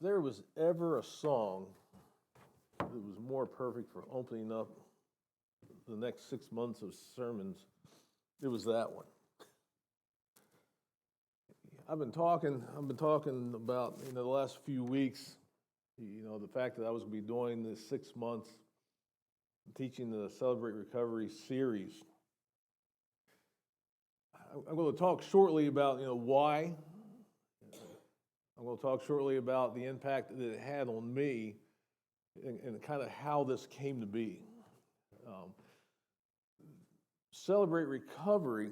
there was ever a song that was more perfect for opening up the next 6 months of sermons, it was that one. I've been talking about the last few weeks, the fact that I was going to be doing this 6 months teaching the Celebrate Recovery series. I'm going to talk shortly about why. I'm going to talk shortly about the impact that it had on me and kind of how this came to be. Celebrate Recovery.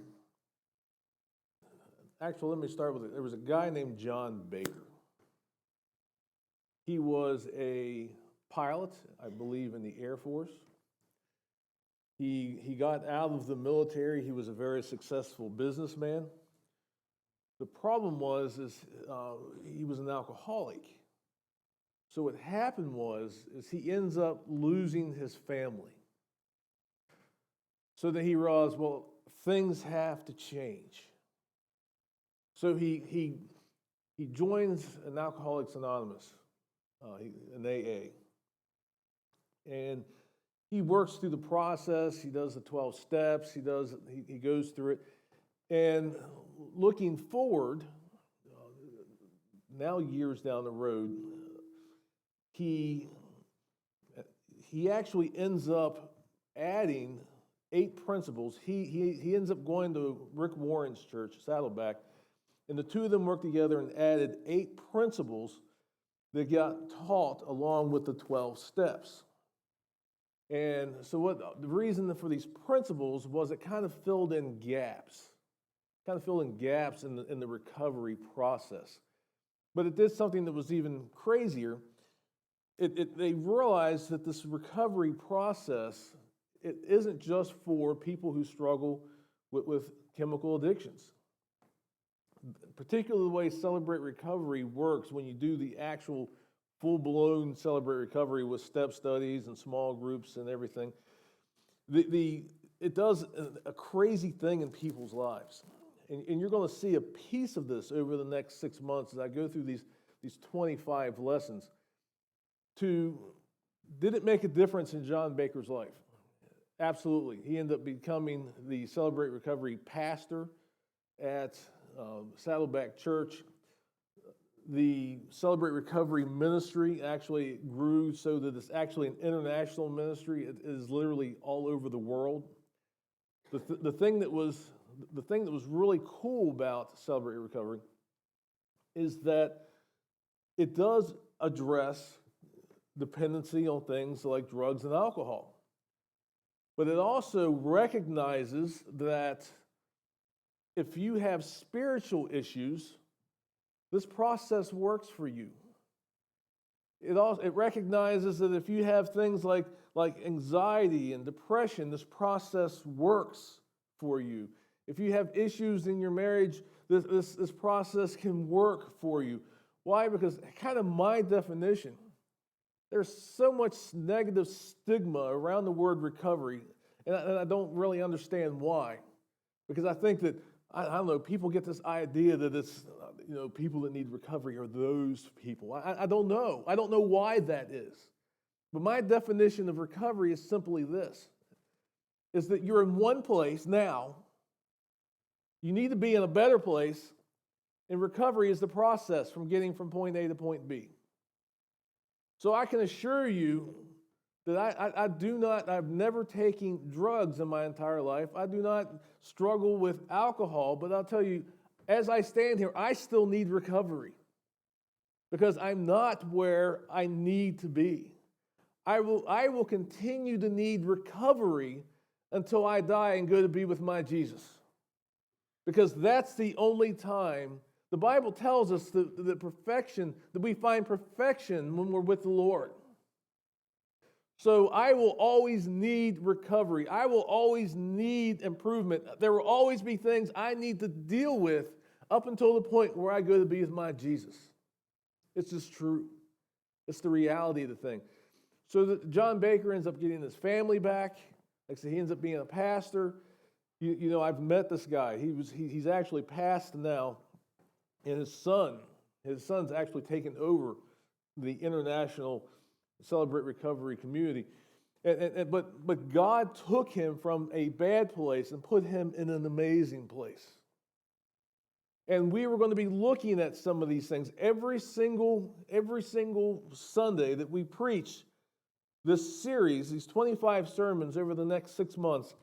Actually, let me start with it. There was a guy named John Baker. He was a pilot, I believe, in the Air Force. He got out of the military. He was a very successful businessman. The problem was he was an alcoholic. So what happened is he ends up losing his family. So then he realized, well, things have to change. So he joins an Alcoholics Anonymous, an AA. And he works through the process. He does the 12 steps. He goes through it. And looking forward, now years down the road, he actually ends up adding 8 principles. He ends up going to Rick Warren's church, Saddleback, and the two of them worked together and added 8 principles that got taught along with the 12 steps. And so the reason for these principles was it kind of filled in gaps. In the recovery process. But it did something that was even crazier. They realized that this recovery process, it isn't just for people who struggle with chemical addictions. Particularly the way Celebrate Recovery works when you do the actual full-blown Celebrate Recovery with step studies and small groups and everything. It does a crazy thing in people's lives. And you're going to see a piece of this over the next 6 months as I go through these 25 lessons. Did it make a difference in John Baker's life? Absolutely. He ended up becoming the Celebrate Recovery pastor at Saddleback Church. The Celebrate Recovery ministry actually grew so that it's actually an international ministry. It is literally all over the world. The thing that was really cool about Celebrate Recovery is that it does address dependency on things like drugs and alcohol. But it also recognizes that if you have spiritual issues, this process works for you. It recognizes that if you have things like anxiety and depression, this process works for you. If you have issues in your marriage, this process can work for you. Why? Because kind of my definition, there's so much negative stigma around the word recovery, and I don't really understand why. Because I think that, I don't know, people get this idea that it's, people that need recovery are those people. I don't know. I don't know why that is. But my definition of recovery is simply this, is that you're in one place now. You need to be in a better place, and recovery is the process from getting from point A to point B. So I can assure you that I've never taken drugs in my entire life. I do not struggle with alcohol, but I'll tell you, as I stand here, I still need recovery because I'm not where I need to be. I will continue to need recovery until I die and go to be with my Jesus. Because that's the only time. The Bible tells us that we find perfection when we're with the Lord. So I will always need recovery. I will always need improvement. There will always be things I need to deal with up until the point where I go to be with my Jesus. It's just true. It's the reality of the thing. So John Baker ends up getting his family back. Like I said, he ends up being a pastor. I've met this guy. He's actually passed now, and his son's actually taken over the international Celebrate Recovery community. But God took him from a bad place and put him in an amazing place. And we were going to be looking at some of these things every single Sunday that we preach this series, these 25 sermons over the next 6 months.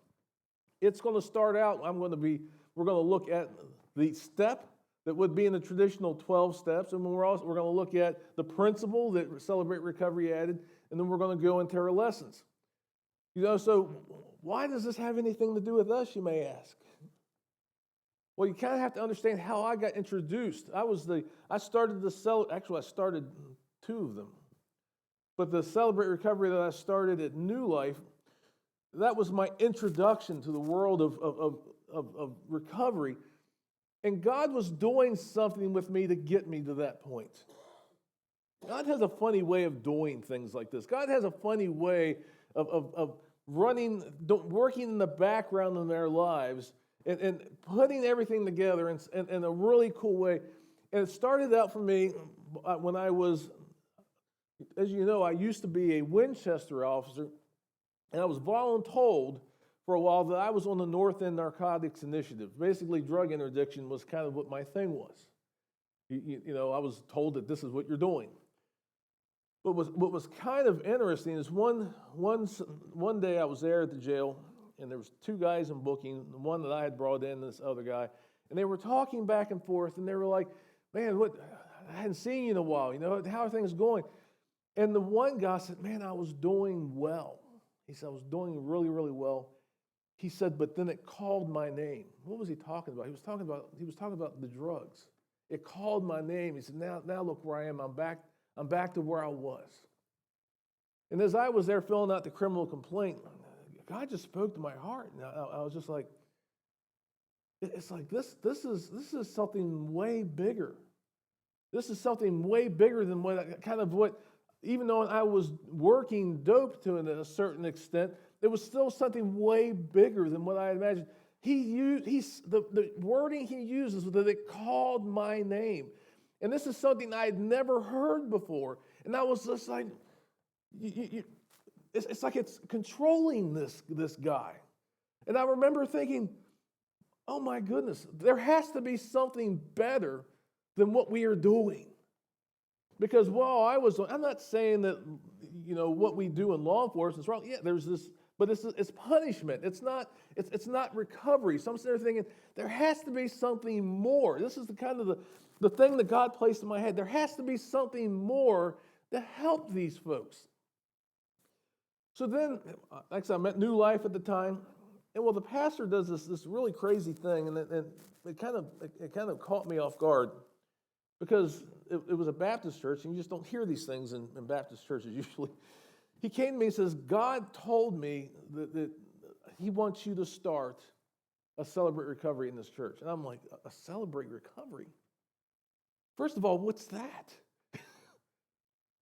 It's going to start out, we're going to look at the step that would be in the traditional 12 steps, and we're going to look at the principle that Celebrate Recovery added, and then we're going to go into our lessons. So why does this have anything to do with us, you may ask? Well, you kind of have to understand how I got introduced. I started two of them. But the Celebrate Recovery that I started at New Life, that was my introduction to the world of recovery. And God was doing something with me to get me to that point. God has a funny way of doing things like this. God has a funny way of working in the background in their lives and putting everything together in a really cool way. And it started out for me when I was, as you know, I used to be a Winchester officer, and I was voluntold for a while that I was on the North End Narcotics Initiative. Basically, drug interdiction was kind of what my thing was. I was told that this is what you're doing. But what was kind of interesting is one day I was there at the jail, and there was two guys in booking, the one that I had brought in, and this other guy, and they were talking back and forth, and they were like, "Man, I hadn't seen you in a while. How are things going?" And the one guy said, "Man, I was doing well." He said, "I was doing really, really well." He said, "But then it called my name." What was he talking about? He was talking about the drugs. It called my name. He said, "Now look where I am. I'm back to where I was." And as I was there filling out the criminal complaint, God just spoke to my heart. And I was just like, it's like this is something way bigger. This is something way bigger than even though I was working dope to a certain extent, it was still something way bigger than what I had imagined. The wording he uses was that it called my name. And this is something I had never heard before. And I was just like, it's like it's controlling this guy. And I remember thinking, oh my goodness, there has to be something better than what we are doing. Because I'm not saying that, what we do in law enforcement is wrong. Yeah, there's this, but it's punishment. It's not recovery. So I'm sitting there thinking, there has to be something more. This is the thing that God placed in my head. There has to be something more to help these folks. So then, like I said, I'm at New Life at the time, and the pastor does this really crazy thing, and it kind of caught me off guard, because it was a Baptist church, and you just don't hear these things in Baptist churches usually. He came to me and says, "God told me that He wants you to start a Celebrate Recovery in this church." And I'm like, a Celebrate Recovery? First of all, what's that?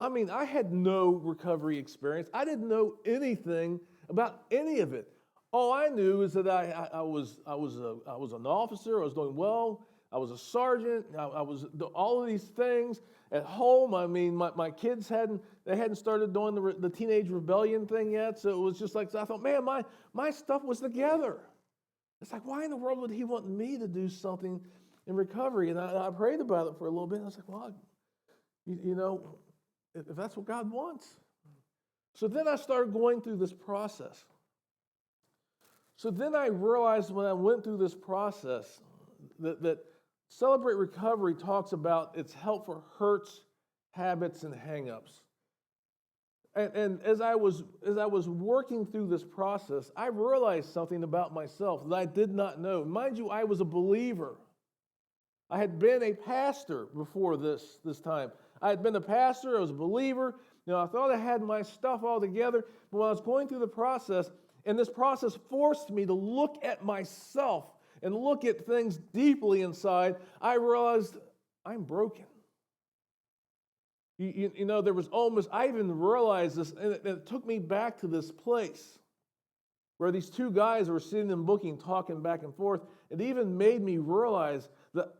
I mean, I had no recovery experience. I didn't know anything about any of it. All I knew is that I was an officer. I was doing well. I was a sergeant. I was all of these things at home. I mean, my kids hadn't started doing the teenage rebellion thing yet. So it was just like, so I thought, man, my stuff was together. It's like, why in the world would He want me to do something in recovery? And I prayed about it for a little bit. And I was like, well, if that's what God wants. So then I started going through this process. So then I realized when I went through this process that Celebrate Recovery talks about its help for hurts, habits, and hang-ups. And as I was working through this process, I realized something about myself that I did not know. Mind you, I was a believer. I had been a pastor before this time. I had been a pastor. I was a believer. I thought I had my stuff all together. But when I was going through the process, and this process forced me to look at myself and look at things deeply inside, I realized I'm broken. There was I even realized this, and it took me back to this place where these two guys were sitting in booking, talking back and forth. It even made me realize that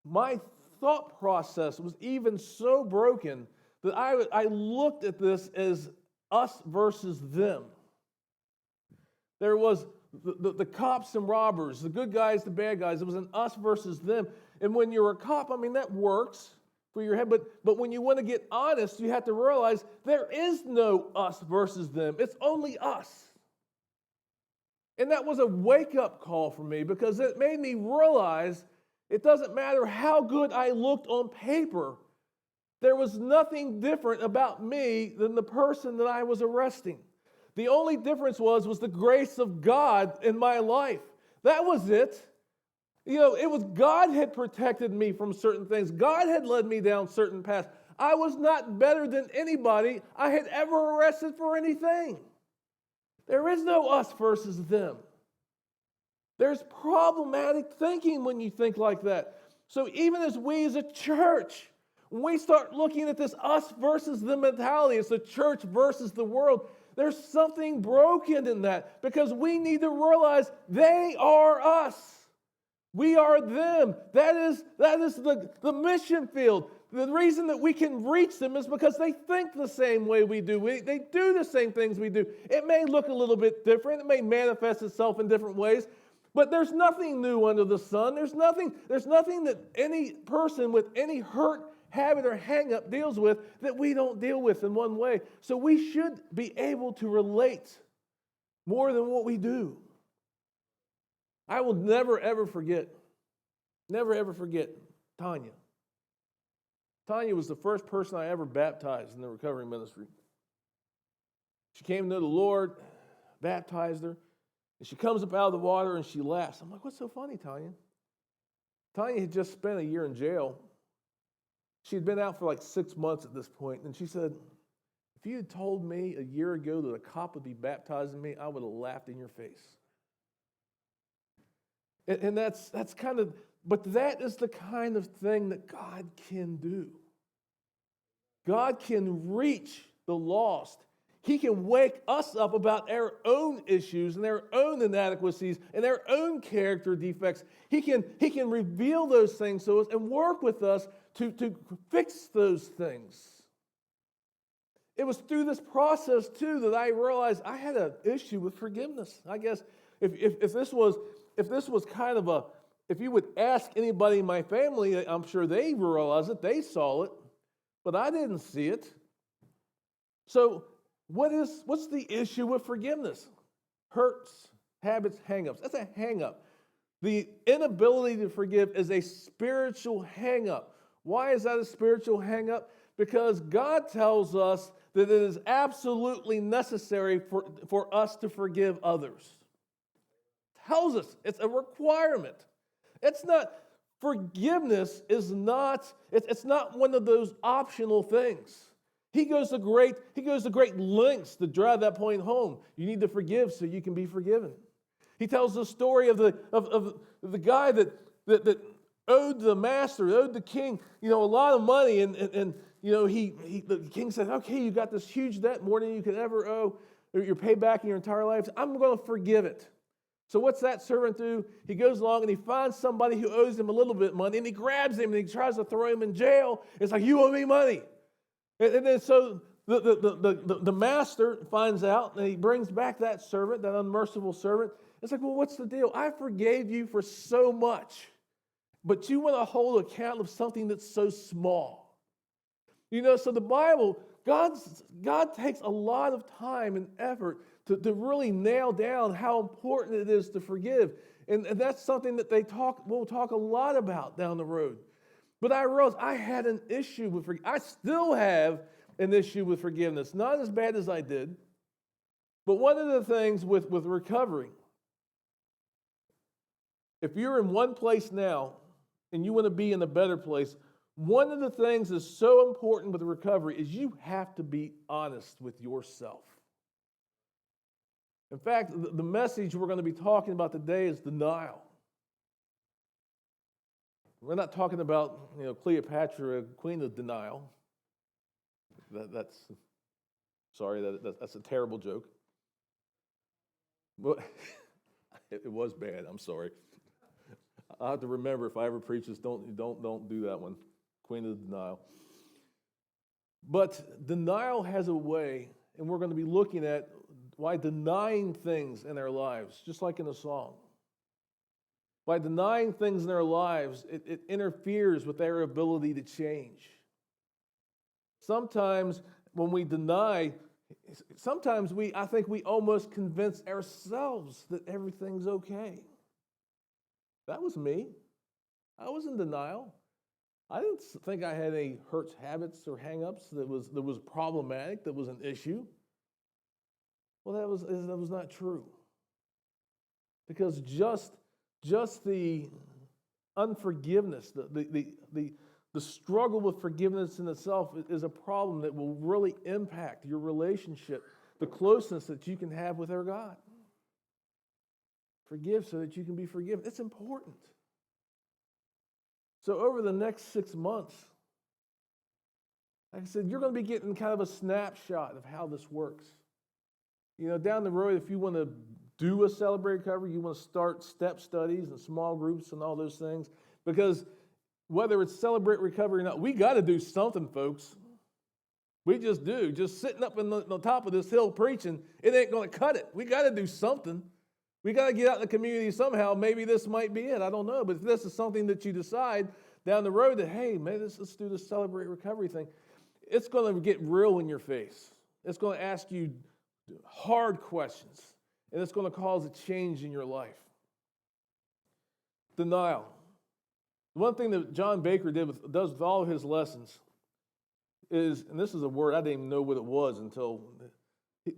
my thought process was even so broken that I looked at this as us versus them. There was the cops and robbers, the good guys, the bad guys. It was an us versus them. And when you're a cop, I mean, that works for your head. But when you want to get honest, you have to realize there is no us versus them. It's only us. And that was a wake-up call for me because it made me realize it doesn't matter how good I looked on paper. There was nothing different about me than the person that I was arresting. The only difference was the grace of God in my life. That was it. You know, it was God had protected me from certain things. God had led me down certain paths. I was not better than anybody I had ever arrested for anything. There is no us versus them. There's problematic thinking when you think like that. So even as we as a church, when we start looking at this us versus them mentality, it's the church versus the world, there's something broken in that because we need to realize they are us. We are them. That is the mission field. The reason that we can reach them is because they think the same way we do. They do the same things we do. It may look a little bit different. It may manifest itself in different ways. But there's nothing new under the sun. There's nothing that any person with any hurt, habit, or hang-up deals with that we don't deal with in one way. So we should be able to relate more than what we do. I will never, ever forget Tanya. Tanya was the first person I ever baptized in the recovery ministry. She came to know the Lord, baptized her, and she comes up out of the water and she laughs. I'm like, what's so funny, Tanya? Tanya had just spent a year in jail. She had been out for like 6 months at this point, and she said, if you had told me a year ago that a cop would be baptizing me, I would have laughed in your face. And that's kind of, but that is the kind of thing that God can do. God can reach the lost. He can wake us up about our own issues and our own inadequacies and our own character defects. He can reveal those things to us and work with us to fix those things. It was through this process, too, that I realized I had an issue with forgiveness. I guess if this was kind of if you would ask anybody in my family, I'm sure they realized it, they saw it, but I didn't see it. So what's the issue with forgiveness? Hurts, habits, hang-ups. That's a hang-up. The inability to forgive is a spiritual hang-up. Why is that a spiritual hang-up? Because God tells us that it is absolutely necessary for us to forgive others. Tells us it's a requirement. It's not, forgiveness is not, it's not one of those optional things. He goes to great lengths to drive that point home. You need to forgive so you can be forgiven. He tells the story of the guy that owed the master, owed the king, a lot of money, and the king said, okay, you got this huge debt, more than you could ever owe, or you're paid back in your entire life. I'm going to forgive it. So what's that servant do? He goes along and he finds somebody who owes him a little bit of money, and he grabs him and he tries to throw him in jail. It's like, you owe me money. And then so the master finds out, and he brings back that servant, that unmerciful servant. It's like, well, what's the deal? I forgave you for so much, but you want to hold account of something that's so small. So the Bible, God takes a lot of time and effort to really nail down how important it is to forgive. And that's something that we'll talk a lot about down the road. But I realized I had an issue with forgiveness. I still have an issue with forgiveness. Not as bad as I did. But one of the things with recovery, if you're in one place now and you want to be in a better place, one of the things that's so important with recovery is you have to be honest with yourself. In fact, the message we're going to be talking about today is denial. We're not talking about, Cleopatra, queen of denial. That's a terrible joke. Well, it was bad. I'm sorry. I'll have to remember if I ever preach this. Don't do that one. Queen of denial. But denial has a way, and we're going to be looking at why denying things in our lives, just like in the song. By denying things in our lives, it interferes with our ability to change. Sometimes when we deny, I think we almost convince ourselves that everything's okay. That was me. I was in denial. I didn't think I had any hurts, habits, or hang-ups that was problematic, that was an issue. Well, that was not true. Because just the unforgiveness, the struggle with forgiveness in itself is a problem that will really impact your relationship, the closeness that you can have with our God. Forgive so that you can be forgiven. It's important. So over the next 6 months, like I said, you're going to be getting kind of a snapshot of how this works. Down the road, if you want to do a Celebrate Recovery, you want to start step studies and small groups and all those things, because whether it's Celebrate Recovery or not, we got to do something, folks. We just do. Just sitting up on the top of this hill preaching, it ain't going to cut it. We got to do something. We got to get out in the community somehow. Maybe this might be it. I don't know. But if this is something that you decide down the road that, hey, maybe let's do this Celebrate Recovery thing, it's going to get real in your face. It's going to ask you hard questions, and it's going to cause a change in your life. Denial. One thing that John Baker does with all of his lessons is, and this is a word I didn't even know what it was until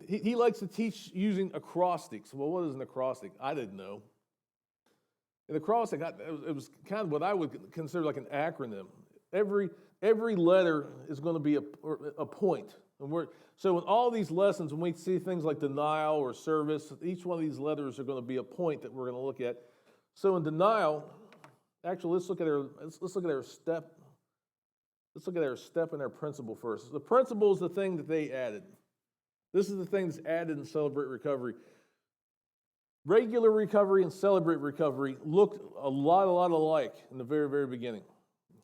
he likes to teach using acrostics. Well, what is an acrostic? I didn't know. An acrostic, it was kind of what I would consider like an acronym. Every letter is going to be a point. So in all these lessons, when we see things like denial or service, each one of these letters are going to be a point that we're going to look at. So in denial, actually, let's look at our step. Let's look at our step and our principle first. The principle is the thing that they added. This is the thing that's added in Celebrate Recovery. Regular recovery and Celebrate Recovery looked a lot alike in the very, very beginning.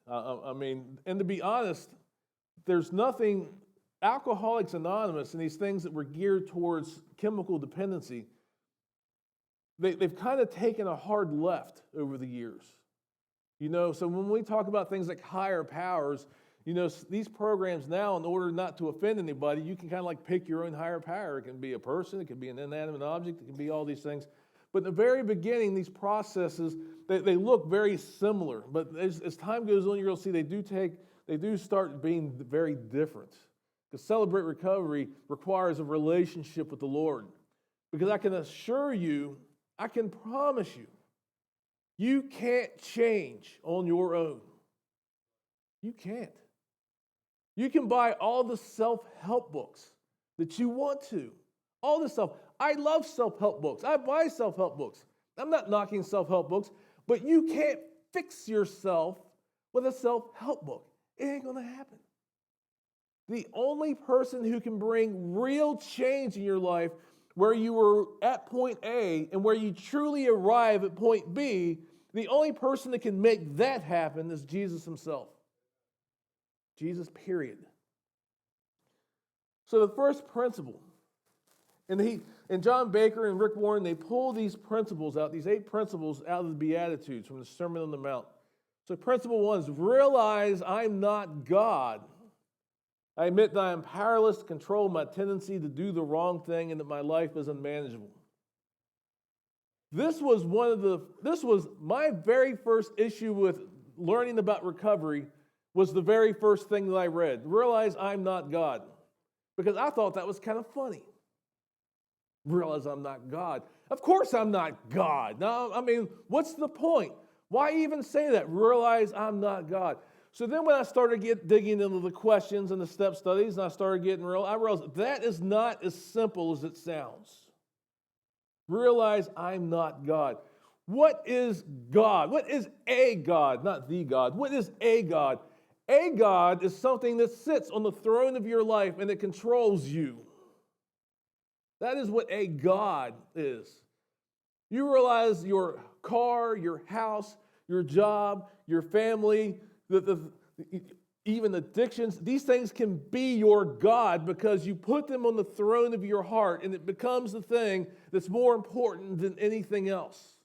And to be honest, there's nothing. Alcoholics Anonymous and these things that were geared towards chemical dependency, they've kind of taken a hard left over the years. So when we talk about things like higher powers, these programs now, in order not to offend anybody, you can kind of like pick your own higher power. It can be a person, it can be an inanimate object, it can be all these things. But in the very beginning, these processes, they look very similar. But as time goes on, you're going to see they do start being very different. Because Celebrate Recovery requires a relationship with the Lord. Because I can assure you, I can promise you, you can't change on your own. You can't. You can buy all the self-help books that you want to. All this stuff. I love self-help books. I buy self-help books. I'm not knocking self-help books, but you can't fix yourself with a self-help book. It ain't going to happen. The only person who can bring real change in your life where you were at point A and where you truly arrive at point B, the only person that can make that happen is Jesus himself. Jesus, period. So the first principle, and John Baker and Rick Warren, they pull these principles out, these 8 principles out of the Beatitudes from the Sermon on the Mount. So principle 1 is realize I'm not God. I admit that I am powerless to control my tendency to do the wrong thing and that my life is unmanageable. This was my very first issue with learning about recovery, was the very first thing that I read. Realize I'm not God. Because I thought that was kind of funny. Realize I'm not God. Of course I'm not God. Now, what's the point? Why even say that? Realize I'm not God. So then when I started digging into the questions and the step studies, and I started getting real, I realized that is not as simple as it sounds. Realize I'm not God. What is God? What is a God? Not the God. What is a God? A God is something that sits on the throne of your life and it controls you. That is what a God is. You realize your car, your house, your job, your family, even addictions, these things can be your God because you put them on the throne of your heart and it becomes the thing that's more important than anything else.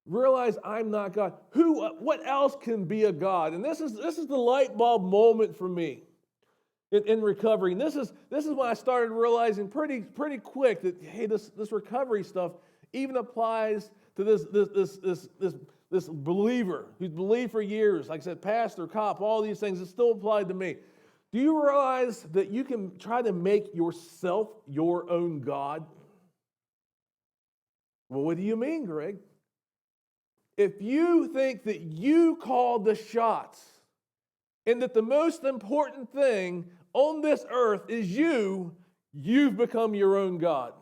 Realize I'm not God. What else can be a God? And this is the light bulb moment for me in recovery. And this is when I started realizing pretty quick that, hey, this recovery stuff even applies to this believer who's believed for years. Like I said, pastor, cop, all these things, it still applied to me. Do you realize that you can try to make yourself your own God? Well, what do you mean, Greg? If you think that you call the shots and that the most important thing on this earth is you've become your own God.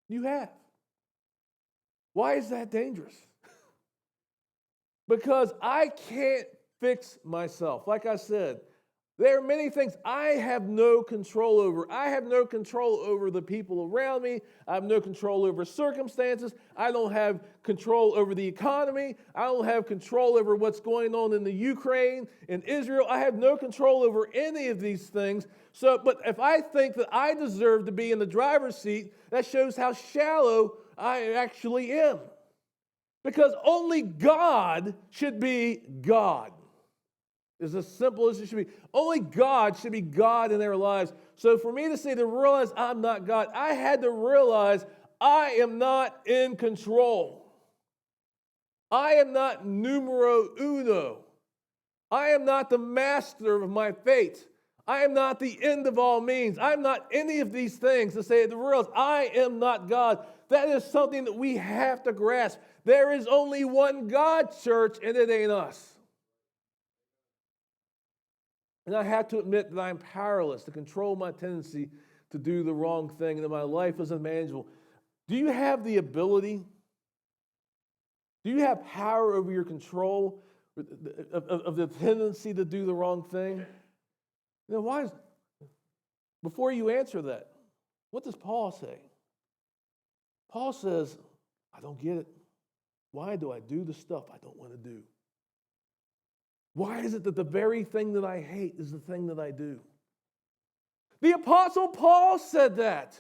You have. Why is that dangerous? Because I can't fix myself. Like I said, there are many things I have no control over. I have no control over the people around me. I have no control over circumstances. I don't have control over the economy. I don't have control over what's going on in the Ukraine and Israel. I have no control over any of these things. But if I think that I deserve to be in the driver's seat, that shows how shallow I actually am. Because only God should be God. It's as simple as it should be. Only God should be God in their lives. So for me to realize I'm not God, I had to realize I am not in control. I am not numero uno. I am not the master of my fate. I am not the end of all means. I'm not any of these things to realize I am not God. That is something that we have to grasp. There is only one God, church, and it ain't us. And I have to admit that I'm powerless to control my tendency to do the wrong thing and that my life is unmanageable. Do you have the ability? Do you have power over your control of the tendency to do the wrong thing? Before you answer that, what does Paul say? Paul says, I don't get it. Why do I do the stuff I don't want to do? Why is it that the very thing that I hate is the thing that I do? The Apostle Paul said that.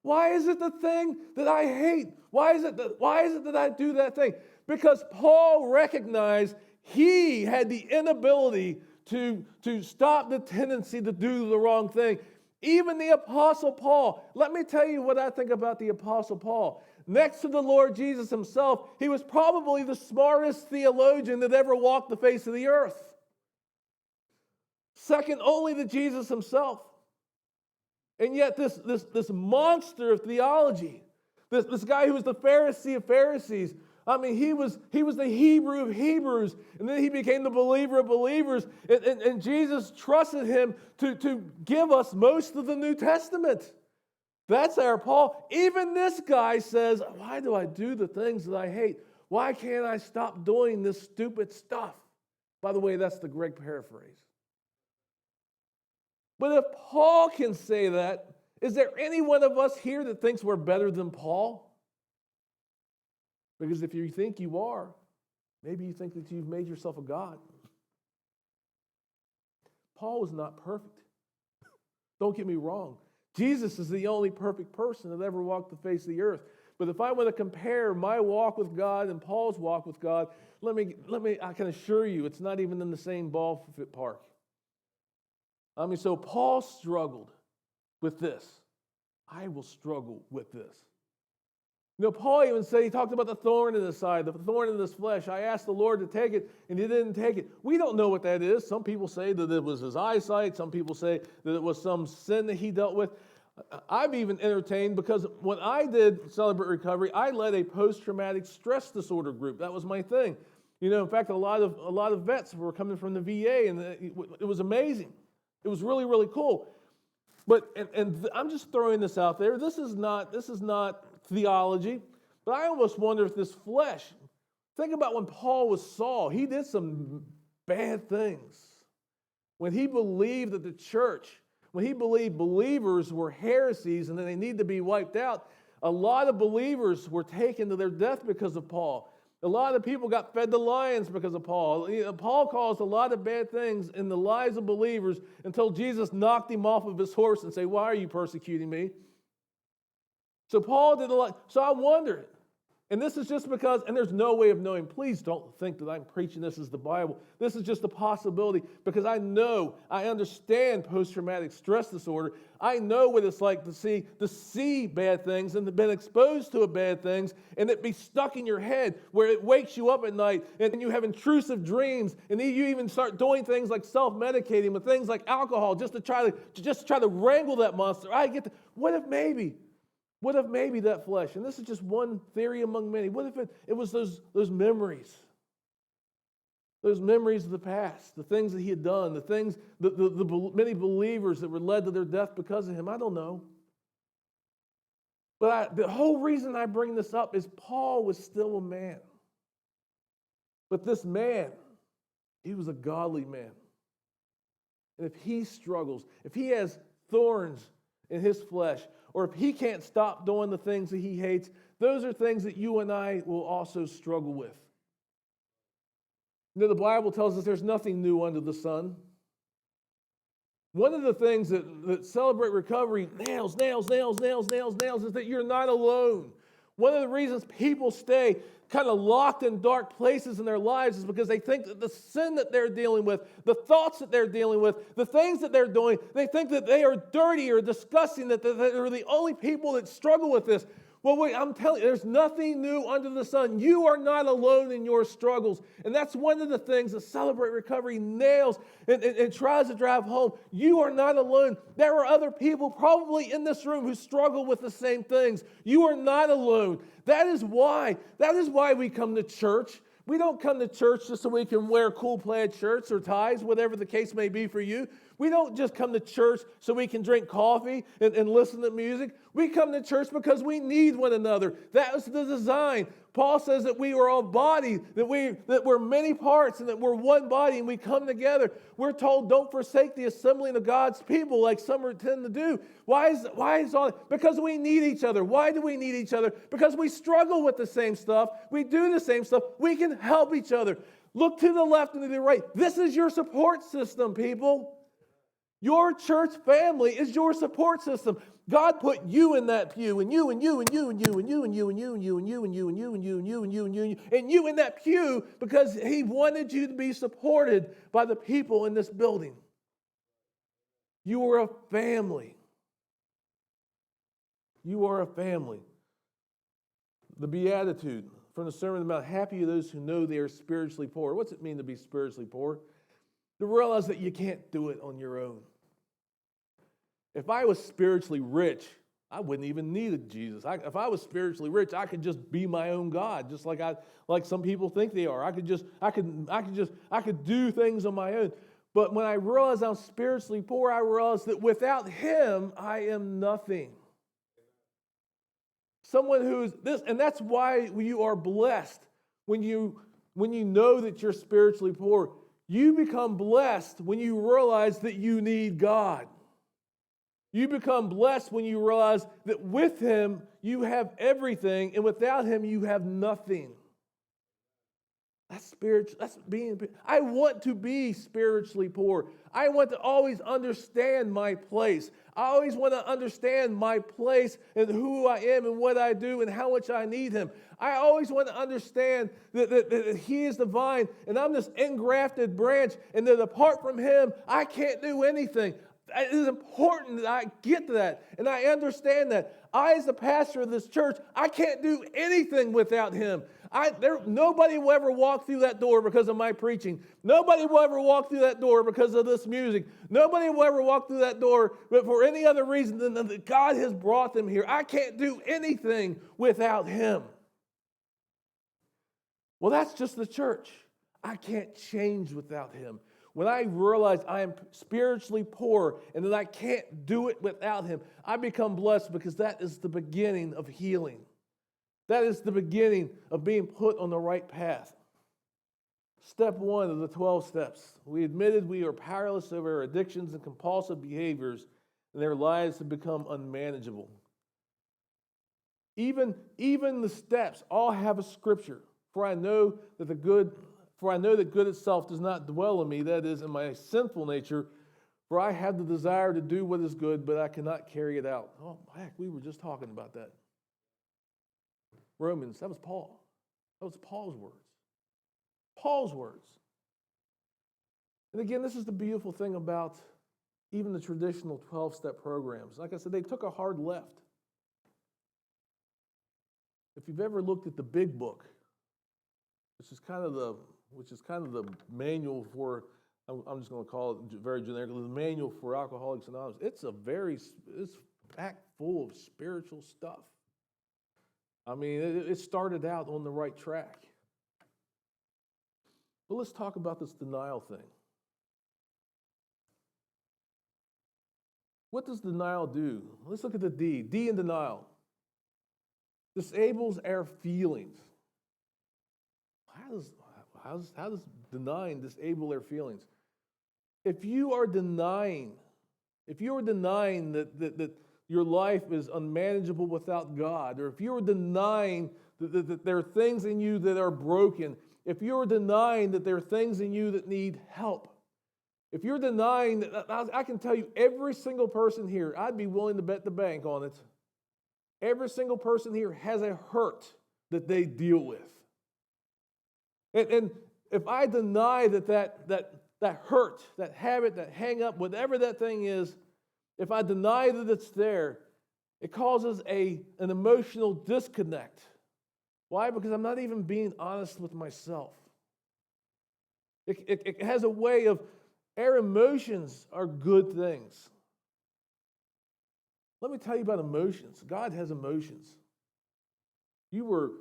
Why is it the thing that I hate? Why is it that I do that thing? Because Paul recognized he had the inability to stop the tendency to do the wrong thing. Even the Apostle Paul. Let me tell you what I think about the Apostle Paul. Next to the Lord Jesus himself, he was probably the smartest theologian that ever walked the face of the earth. Second only to Jesus himself. And yet this monster of theology, this guy who was the Pharisee of Pharisees, I mean, he was the Hebrew of Hebrews, and then he became the believer of believers, and Jesus trusted him to give us most of the New Testament. That's our Paul. Even this guy says, why do I do the things that I hate? Why can't I stop doing this stupid stuff? By the way, that's the Greg paraphrase. But if Paul can say that, is there any one of us here that thinks we're better than Paul? Because if you think you are, maybe you think that you've made yourself a god. Paul was not perfect. Don't get me wrong. Jesus is the only perfect person that ever walked the face of the earth. But if I want to compare my walk with God and Paul's walk with God, I can assure you it's not even in the same ballpark. So Paul struggled with this. I will struggle with this. Paul even said, he talked about the thorn in his side, the thorn in his flesh. I asked the Lord to take it, and he didn't take it. We don't know what that is. Some people say that it was his eyesight. Some people say that it was some sin that he dealt with. I've even entertained, because when I did Celebrate Recovery, I led a post-traumatic stress disorder group. That was my thing. In fact, a lot of vets were coming from the VA, and it was amazing. It was really, really cool. But and I'm just throwing this out there. This is not theology, but I almost wonder if this flesh. Think about when Paul was Saul. He did some bad things. When he believed that the church, when he believed believers were heresies and that they need to be wiped out, a lot of believers were taken to their death because of Paul. A lot of people got fed to lions because of Paul. Paul caused a lot of bad things in the lives of believers until Jesus knocked him off of his horse and said, why are you persecuting me? So Paul did a lot. So I wondered, and this is just because, and there's no way of knowing, please don't think that I'm preaching this as the Bible. This is just a possibility because I understand post-traumatic stress disorder. I know what it's like to see bad things and have been exposed to bad things and it be stuck in your head where it wakes you up at night and you have intrusive dreams and you even start doing things like self-medicating with things like alcohol just to try to wrangle that monster. What if maybe that flesh, and this is just one theory among many, what if it was those memories? Those memories of the past, the things that he had done, the many believers that were led to their death because of him. I don't know. But the whole reason I bring this up is Paul was still a man. But this man, he was a godly man. And if he struggles, if he has thorns in his flesh, or if he can't stop doing the things that he hates, those are things that you and I will also struggle with. You know, the Bible tells us there's nothing new under the sun. One of the things that Celebrate Recovery nails is that you're not alone. One of the reasons people stay kind of locked in dark places in their lives is because they think that the sin that they're dealing with, the thoughts that they're dealing with, the things that they're doing, they think that they are dirty or disgusting, that they're the only people that struggle with this. Well, wait, I'm telling you, there's nothing new under the sun. You are not alone in your struggles. And that's one of the things that Celebrate Recovery nails and tries to drive home. You are not alone. There are other people probably in this room who struggle with the same things. You are not alone. That is why we come to church. We don't come to church just so we can wear cool plaid shirts or ties, whatever the case may be for you. We don't just come to church so we can drink coffee and listen to music. We come to church because we need one another. That was the design. Paul says that we are a body, that we're many parts, and that we're one body, and we come together. We're told don't forsake the assembling of God's people like some tend to do. Why is all? Because we need each other. Why do we need each other? Because we struggle with the same stuff. We do the same stuff. We can help each other. Look to the left and to the right. This is your support system, people. Your church family is your support system. God put you in that pew, and you, and you, and you, and you, and you, and you, and you, and you, and you, and you, and you, and you, and you, and you, and you, and you in that pew because he wanted you to be supported by the people in this building. You are a family. You are a family. The Beatitude from the Sermon on the Mount, happy are those who know they are spiritually poor. What's it mean to be spiritually poor? To realize that you can't do it on your own. If I was spiritually rich, I wouldn't even need Jesus. If I was spiritually rich, I could just be my own God, just like some people think they are. I could do things on my own. But when I realize I'm spiritually poor, I realize that without him, I am nothing. Someone who's this, and that's why you are blessed when you know that you're spiritually poor. You become blessed when you realize that you need God. You become blessed when you realize that with him you have everything, and without him you have nothing. That's spiritual. I want to be spiritually poor. I want to always understand my place. I always want to understand my place and who I am and what I do and how much I need him. I always want to understand that he is the vine and I'm this engrafted branch, and that apart from him, I can't do anything. It is important that I get to that and I understand that. I, as the pastor of this church, I can't do anything without him. Nobody will ever walk through that door because of my preaching. Nobody will ever walk through that door because of this music. Nobody will ever walk through that door but for any other reason than that God has brought them here. I can't do anything without him. Well, that's just the church. I can't change without him. When I realize I am spiritually poor and that I can't do it without him, I become blessed because that is the beginning of healing. That is the beginning of being put on the right path. Step 1 of the 12 steps. We admitted we are powerless over our addictions and compulsive behaviors, and their lives have become unmanageable. Even the steps all have a scripture. For I know that good itself does not dwell in me, that is, in my sinful nature. For I have the desire to do what is good, but I cannot carry it out. Oh, heck, we were just talking about that. Romans, that was Paul. That was Paul's words. Paul's words. And again, this is the beautiful thing about even the traditional 12-step programs. Like I said, they took a hard left. If you've ever looked at the Big Book, which is kind of the manual for, I'm just going to call it very generically, the manual for Alcoholics Anonymous. It's packed full of spiritual stuff. I mean, it started out on the right track. But let's talk about this denial thing. What does denial do? Let's look at the D. D in denial. Disables our feelings. How does denying disable our feelings? If you are denying that your life is unmanageable without God, or if you are denying that there are things in you that are broken, if you are denying that there are things in you that need help, if you're denying that, I can tell you every single person here, I'd be willing to bet the bank on it. Every single person here has a hurt that they deal with. And if I deny that hurt, that habit, that hang up, whatever that thing is, if I deny that it's there, it causes an emotional disconnect. Why? Because I'm not even being honest with myself. It has a way of, our emotions are good things. Let me tell you about emotions. God has emotions. You were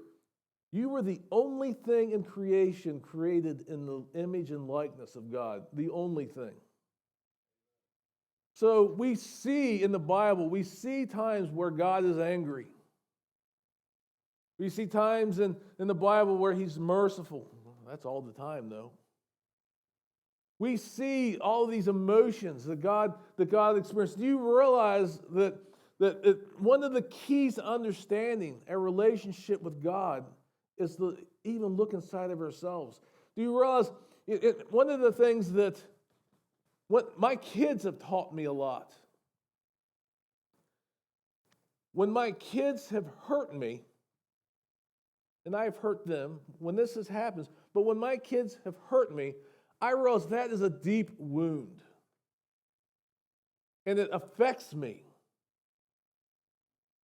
the only thing in creation created in the image and likeness of God. The only thing. So we see in the Bible, we see times where God is angry. We see times in the Bible where He's merciful. That's all the time, though. We see all these emotions that God experienced. Do you realize that one of the keys to understanding a relationship with God is to even look inside of ourselves? Do you realize one of the things that what my kids have taught me a lot? When my kids have hurt me, and I've hurt them, when this happens, but when my kids have hurt me, I realize that is a deep wound. And it affects me.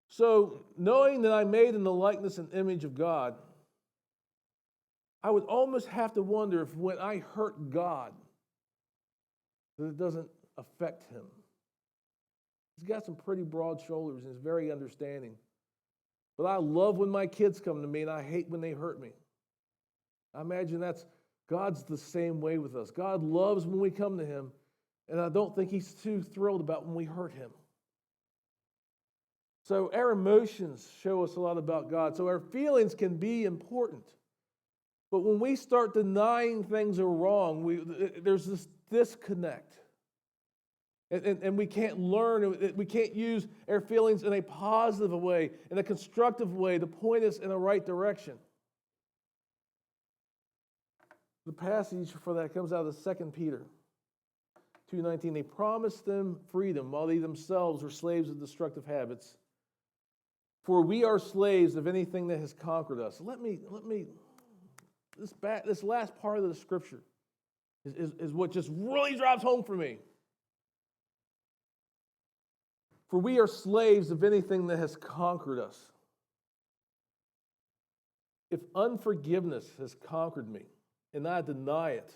So, knowing that I'm made in the likeness and image of God, I would almost have to wonder if when I hurt God, that it doesn't affect Him. He's got some pretty broad shoulders and is very understanding. But I love when my kids come to me, and I hate when they hurt me. I imagine God's the same way with us. God loves when we come to Him, and I don't think He's too thrilled about when we hurt Him. So our emotions show us a lot about God. So our feelings can be important. But when we start denying things are wrong, there's this disconnect. And we can't learn, we can't use our feelings in a positive way, in a constructive way to point us in the right direction. The passage for that comes out of 2 Peter 2:19. They promised them freedom while they themselves were slaves of destructive habits. For we are slaves of anything that has conquered us. This last part of the scripture is what just really drives home for me. For we are slaves of anything that has conquered us. If unforgiveness has conquered me, and I deny it,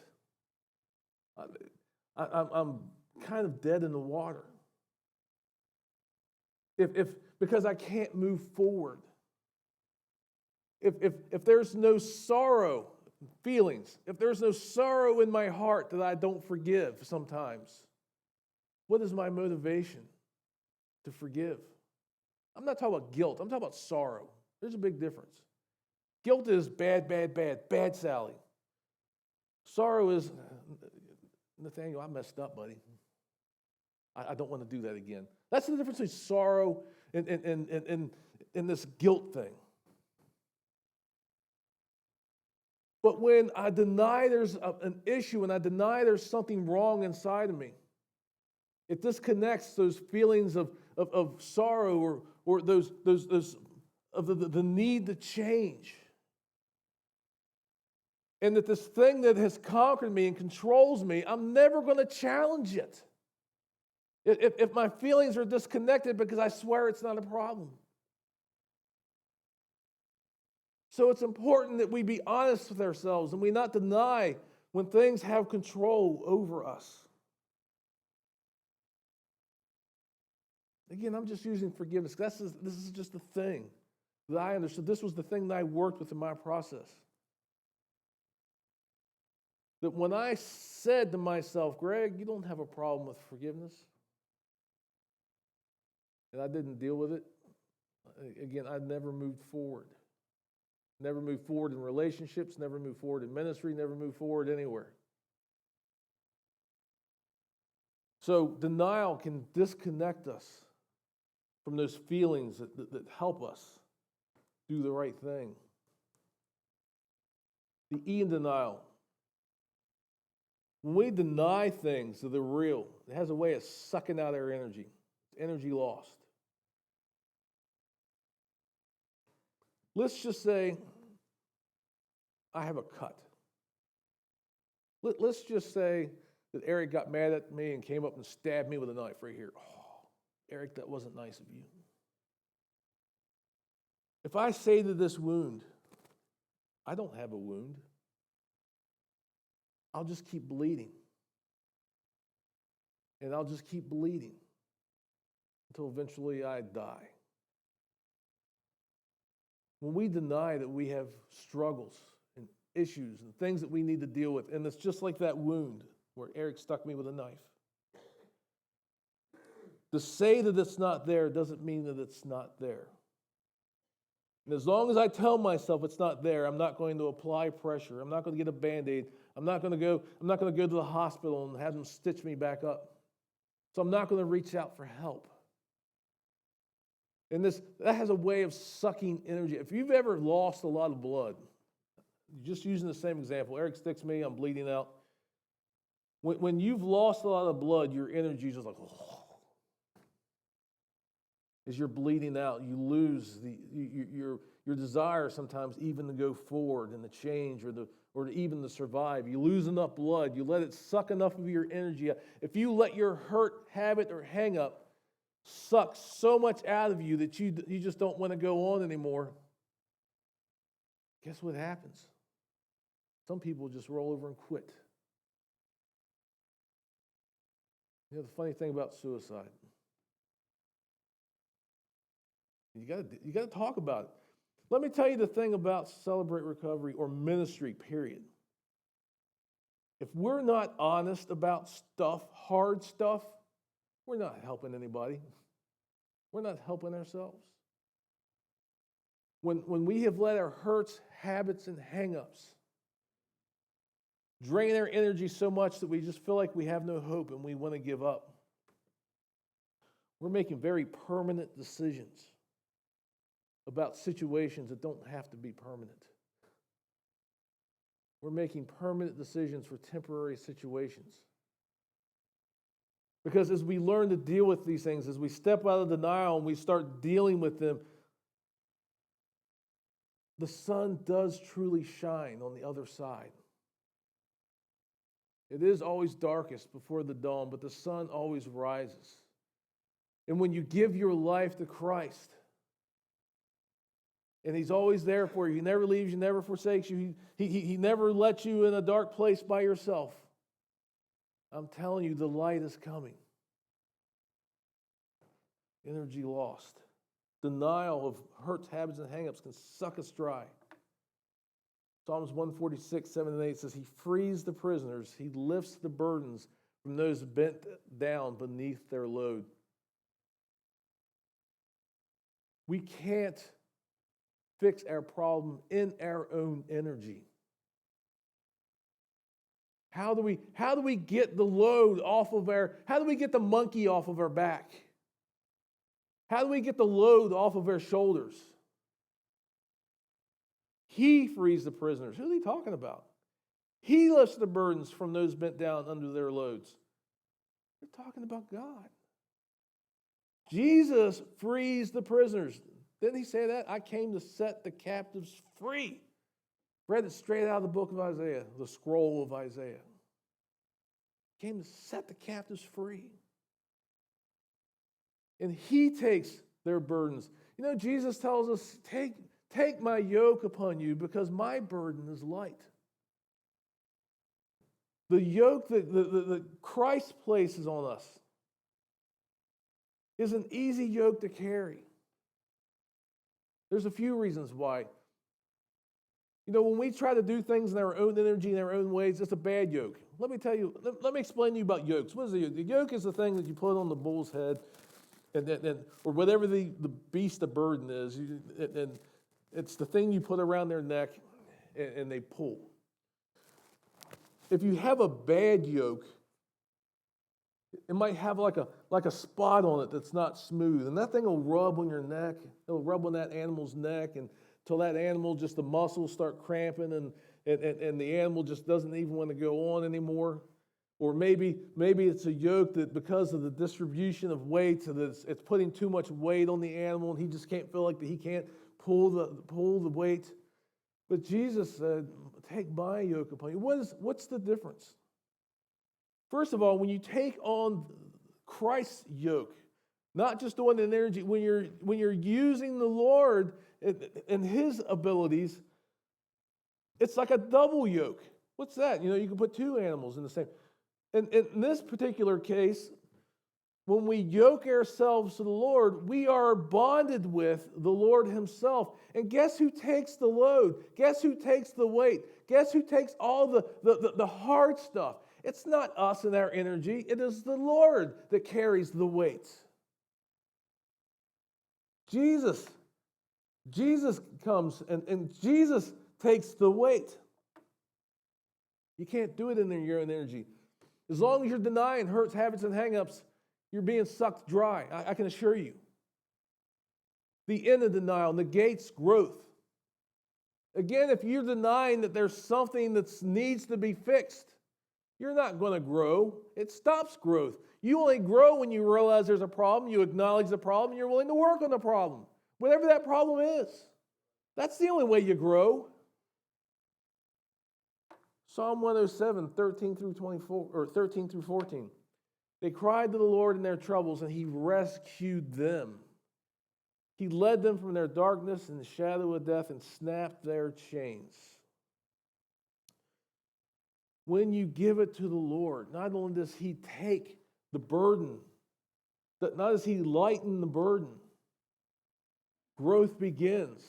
I'm kind of dead in the water. Because I can't move forward. If there's no sorrow, feelings, if there's no sorrow in my heart that I don't forgive sometimes, what is my motivation to forgive? I'm not talking about guilt. I'm talking about sorrow. There's a big difference. Guilt is bad Sally. Sorrow is, Nathaniel, I messed up, buddy. I don't want to do that again. That's the difference between sorrow and this guilt thing. But when I deny there's an issue and I deny there's something wrong inside of me, it disconnects those feelings of sorrow or those of the need to change. And that this thing that has conquered me and controls me, I'm never going to challenge it. If my feelings are disconnected, because I swear it's not a problem. So it's important that we be honest with ourselves and we not deny when things have control over us. Again, I'm just using forgiveness. This is just the thing that I understood. This was the thing that I worked with in my process. That when I said to myself, Greg, you don't have a problem with forgiveness, and I didn't deal with it, again, I never moved forward. Never moved forward in relationships, never moved forward in ministry, never moved forward anywhere. So denial can disconnect us from those feelings that help us do the right thing. The E in denial. When we deny things that are real, it has a way of sucking out our energy. It's energy lost. Let's just say I have a cut. Let's just say that Eric got mad at me and came up and stabbed me with a knife right here. Oh, Eric, that wasn't nice of you. If I say to this wound, I don't have a wound, I'll just keep bleeding. And I'll just keep bleeding until eventually I die. When we deny that we have struggles and issues and things that we need to deal with, and it's just like that wound where Eric stuck me with a knife. To say that it's not there doesn't mean that it's not there. And as long as I tell myself it's not there, I'm not going to apply pressure. I'm not going to get a Band-Aid. I'm not going to go to the hospital and have them stitch me back up. So I'm not going to reach out for help. And that has a way of sucking energy. If you've ever lost a lot of blood, just using the same example, Eric sticks me, I'm bleeding out. When you've lost a lot of blood, your energy is just like, oh. As you're bleeding out, you lose your desire sometimes even to go forward and to change or even to survive. You lose enough blood. You let it suck enough of your energy out. If you let your hurt, habit, or hang up suck so much out of you that you just don't want to go on anymore, guess what happens? Some people just roll over and quit. You know the funny thing about suicide? You got to talk about it. Let me tell you the thing about Celebrate Recovery or ministry, period. If we're not honest about stuff, hard stuff, we're not helping anybody. We're not helping ourselves. When we have let our hurts, habits, and hang-ups drain our energy so much that we just feel like we have no hope and we want to give up, we're making very permanent decisions about situations that don't have to be permanent. We're making permanent decisions for temporary situations. Because as we learn to deal with these things, as we step out of denial and we start dealing with them, the sun does truly shine on the other side. It is always darkest before the dawn, but the sun always rises. And when you give your life to Christ, and He's always there for you, He never leaves you, never forsakes you, He never lets you in a dark place by yourself. I'm telling you, the light is coming. Energy lost. Denial of hurts, habits, and hang-ups can suck us dry. Psalms 146, 7 and 8 says, He frees the prisoners. He lifts the burdens from those bent down beneath their load. We can't fix our problem in our own energy. How do we get the load off of how do we get the monkey off of our back? How do we get the load off of our shoulders? He frees the prisoners. Who's he talking about? He lifts the burdens from those bent down under their loads. They're talking about God. Jesus frees the prisoners. Didn't he say that? I came to set the captives free. Read it straight out of the book of Isaiah, the scroll of Isaiah. Came to set the captives free. And he takes their burdens. You know, Jesus tells us, take my yoke upon you because my burden is light. The yoke that Christ places on us is an easy yoke to carry. There's a few reasons why. You know, when we try to do things in our own energy, in our own ways, it's a bad yoke. Let me tell you, let me explain to you about yokes. What is a yoke? The yoke is the thing that you put on the bull's head, or whatever the beast of burden is, and it's the thing you put around their neck, and they pull. If you have a bad yoke, it might have like a spot on it that's not smooth, and that thing will rub on your neck. It'll rub on that animal's neck, and until that animal, just the muscles start cramping, and the animal just doesn't even want to go on anymore. Or maybe it's a yoke that because of the distribution of weight, so that it's putting too much weight on the animal, and he just can't feel like he can't pull the weight. But Jesus said, "Take my yoke upon you." What's the difference? First of all, when you take on Christ's yoke, not just on an energy, when you're using the Lord and His abilities, it's like a double yoke. What's that? You know, you can put two animals in the same. And in this particular case, when we yoke ourselves to the Lord, we are bonded with the Lord Himself. And guess who takes the load? Guess who takes the weight? Guess who takes all the hard stuff? It's not us and our energy. It is the Lord that carries the weight. Jesus comes and Jesus takes the weight. You can't do it in your own energy. As long as you're denying hurts, habits, and hang-ups, you're being sucked dry. I can assure you. The end of denial negates growth. Again, if you're denying that there's something that needs to be fixed, you're not going to grow. It stops growth. You only grow when you realize there's a problem, you acknowledge the problem, and you're willing to work on the problem, whatever that problem is. That's the only way you grow. Psalm 107, 13 through 14. They cried to the Lord in their troubles, and He rescued them. He led them from their darkness and the shadow of death and snapped their chains. When you give it to the Lord, not only does He take the burden, not does He lighten the burden, growth begins.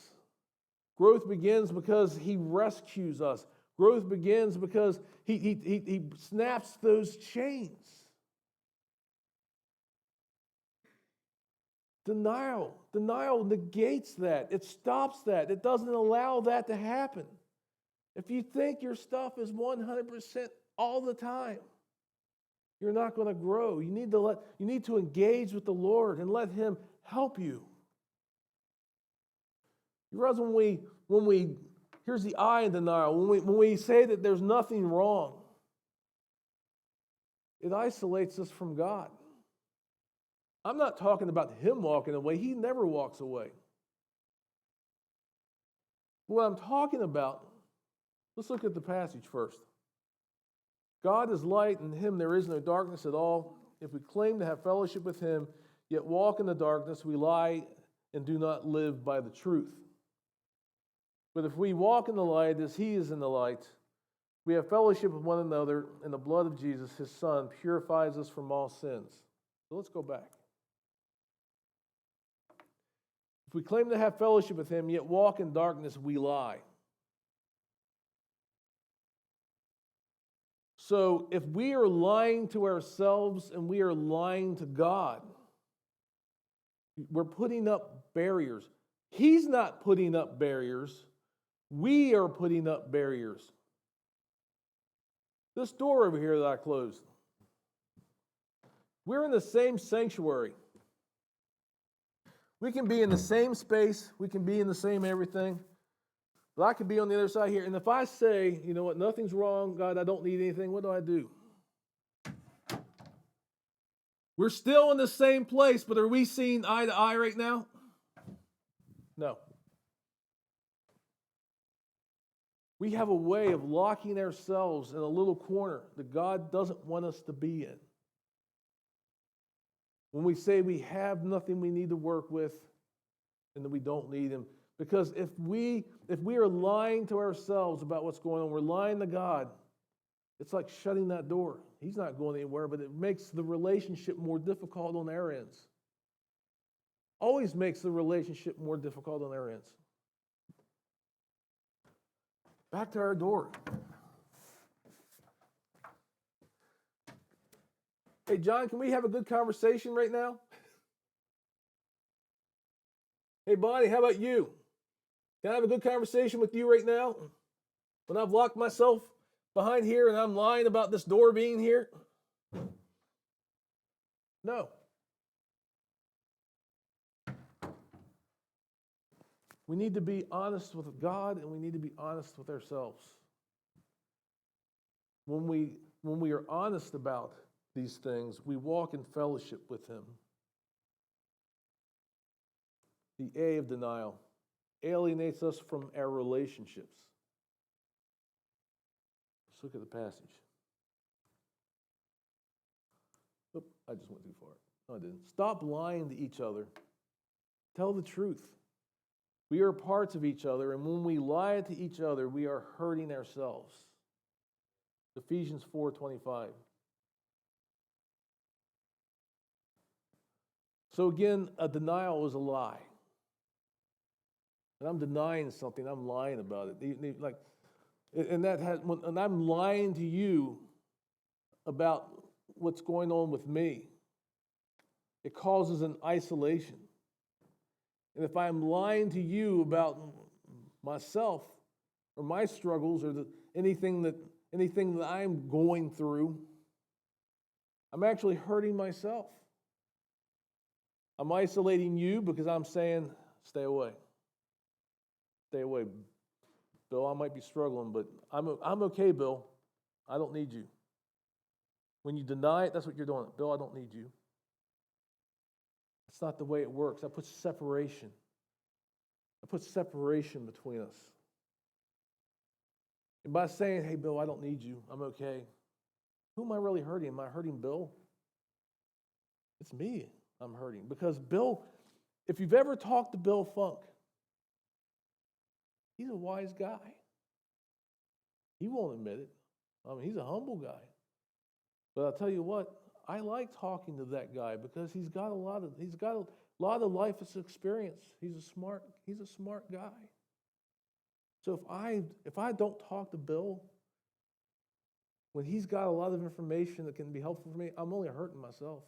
Growth begins because He rescues us. Growth begins because he snaps those chains. Denial negates that. It stops that. It doesn't allow that to happen. If you think your stuff is 100% all the time, you're not going to grow. You need to engage with the Lord and let Him help you. You realize when we here's the I in denial. When we say that there's nothing wrong, it isolates us from God. I'm not talking about Him walking away. He never walks away. What I'm talking about, let's look at the passage first. God is light, and in Him there is no darkness at all. If we claim to have fellowship with Him, yet walk in the darkness, we lie and do not live by the truth. But if we walk in the light as He is in the light, we have fellowship with one another, and the blood of Jesus, His Son, purifies us from all sins. So let's go back. If we claim to have fellowship with Him, yet walk in darkness, we lie. So if we are lying to ourselves and we are lying to God, we're putting up barriers. He's not putting up barriers. We are putting up barriers. This door over here that I closed, we're in the same sanctuary. We can be in the same space. We can be in the same everything. But I could be on the other side here. And if I say, you know what, nothing's wrong, God, I don't need anything, what do? We're still in the same place, but are we seeing eye to eye right now? No. We have a way of locking ourselves in a little corner that God doesn't want us to be in. When we say we have nothing we need to work with and that we don't need Him. Because if we are lying to ourselves about what's going on, we're lying to God, it's like shutting that door. He's not going anywhere, but it makes the relationship more difficult on our ends. Always makes the relationship more difficult on our ends. Back to our door. Hey, John, can we have a good conversation right now? Hey, Bonnie, how about you? Can I have a good conversation with you right now? When I've locked myself behind here and I'm lying about this door being here? No. We need to be honest with God and we need to be honest with ourselves. When we are honest about these things, we walk in fellowship with Him. The A of denial alienates us from our relationships. Let's look at the passage. Oop, I just went too far. No, I didn't. Stop lying to each other. Tell the truth. We are parts of each other, and when we lie to each other, we are hurting ourselves. Ephesians 4:25. So again, a denial is a lie. And I'm denying something, I'm lying about it. Like, and I'm lying to you about what's going on with me. It causes an isolation. And if I'm lying to you about myself or my struggles or anything that I'm going through, I'm actually hurting myself. I'm isolating you because I'm saying, stay away. Stay away. Bill, I might be struggling, but I'm okay, Bill. I don't need you. When you deny it, that's what you're doing. Bill, I don't need you. That's not the way it works. That puts separation. That puts separation between us. And by saying, hey, Bill, I don't need you. I'm okay. Who am I really hurting? Am I hurting Bill? It's me I'm hurting. Because Bill, if you've ever talked to Bill Funk, he's a wise guy. He won't admit it. I mean, he's a humble guy. But I'll tell you what, I like talking to that guy because he's got a lot of life experience. He's a smart guy. So if I don't talk to Bill when he's got a lot of information that can be helpful for me, I'm only hurting myself.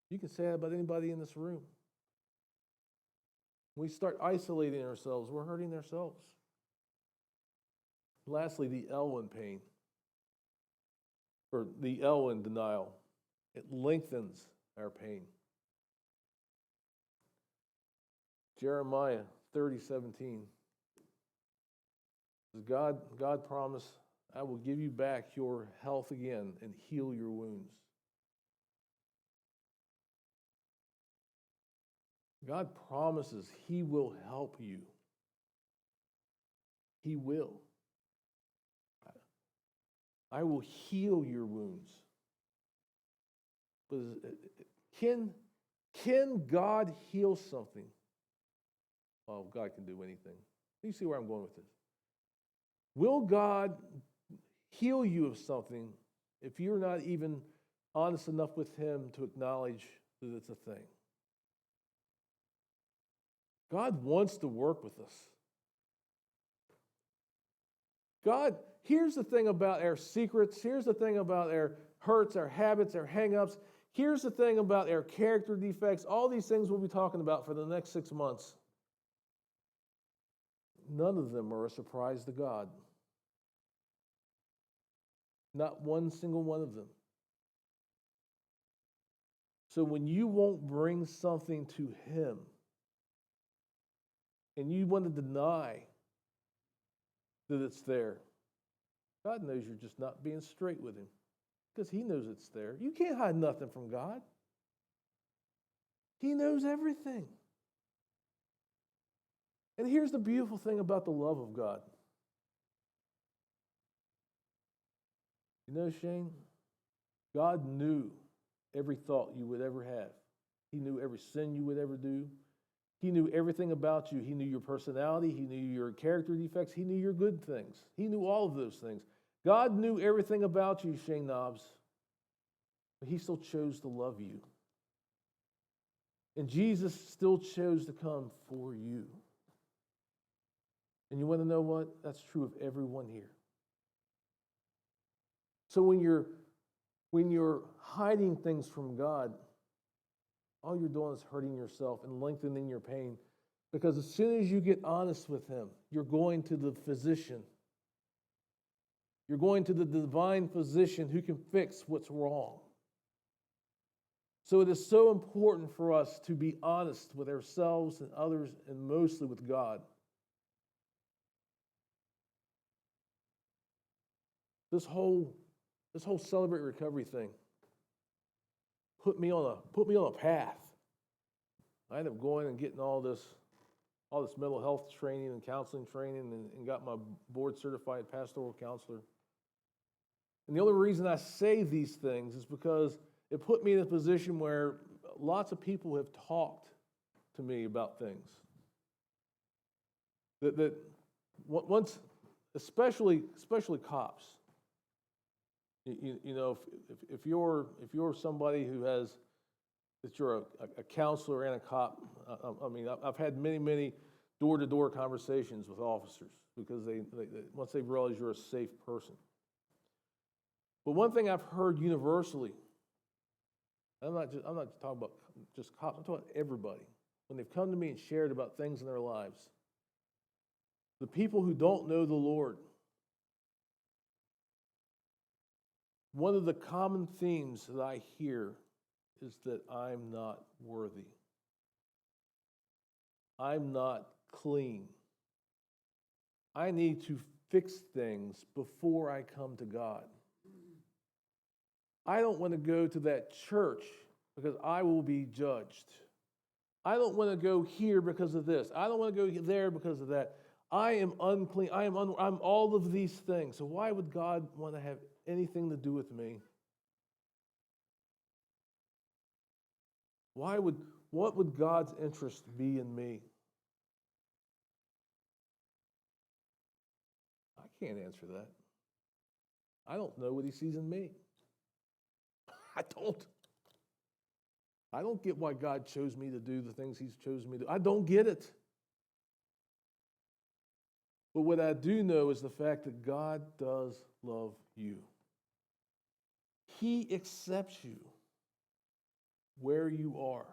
You can say that about anybody in this room. When we start isolating ourselves, we're hurting ourselves. Lastly, the L in pain, or the L in denial. It lengthens our pain. Jeremiah 30:17. God promised, I will give you back your health again and heal your wounds. God promises He will help you. He will. I will heal your wounds. But can God heal something? Oh, God can do anything. You see where I'm going with this? Will God heal you of something if you're not even honest enough with Him to acknowledge that it's a thing? God wants to work with us. God, here's the thing about our secrets. Here's the thing about our hurts, our habits, our hang-ups. Here's the thing about our character defects. All these things we'll be talking about for the next 6 months. None of them are a surprise to God. Not one single one of them. So when you won't bring something to Him, and you want to deny that it's there, God knows you're just not being straight with him because he knows it's there. You can't hide nothing from God. He knows everything. And here's the beautiful thing about the love of God. You know, Shane, God knew every thought you would ever have. He knew every sin you would ever do. He knew everything about you. He knew your personality. He knew your character defects. He knew your good things. He knew all of those things. God knew everything about you, Shane Knobs, but he still chose to love you. And Jesus still chose to come for you. And you want to know what? That's true of everyone here. So when you're hiding things from God, all you're doing is hurting yourself and lengthening your pain. Because as soon as you get honest with him, you're going to the physician. You're going to the divine physician who can fix what's wrong. So it is so important for us to be honest with ourselves and others, and mostly with God. This whole Celebrate Recovery thing put me on a path. I ended up going and getting all this mental health training and counseling training, and got my board certified pastoral counselor. And the only reason I say these things is because it put me in a position where lots of people have talked to me about things. That once, especially cops. You know, if you're somebody that you're a counselor and a cop. I mean, I've had many door-to-door conversations with officers because they once they realize you're a safe person. But one thing I've heard universally, I'm not talking about just cops. I'm talking about everybody. When they've come to me and shared about things in their lives, the people who don't know the Lord, one of the common themes that I hear is that I'm not worthy. I'm not clean. I need to fix things before I come to God. I don't want to go to that church because I will be judged. I don't want to go here because of this. I don't want to go there because of that. I am unclean. I'm all of these things. So why would God want to have anything to do with me? What would God's interest be in me? I can't answer that. I don't know what he sees in me. I don't get why God chose me to do the things he's chosen me to do. I don't get it. But what I do know is the fact that God does love you. He accepts you where you are.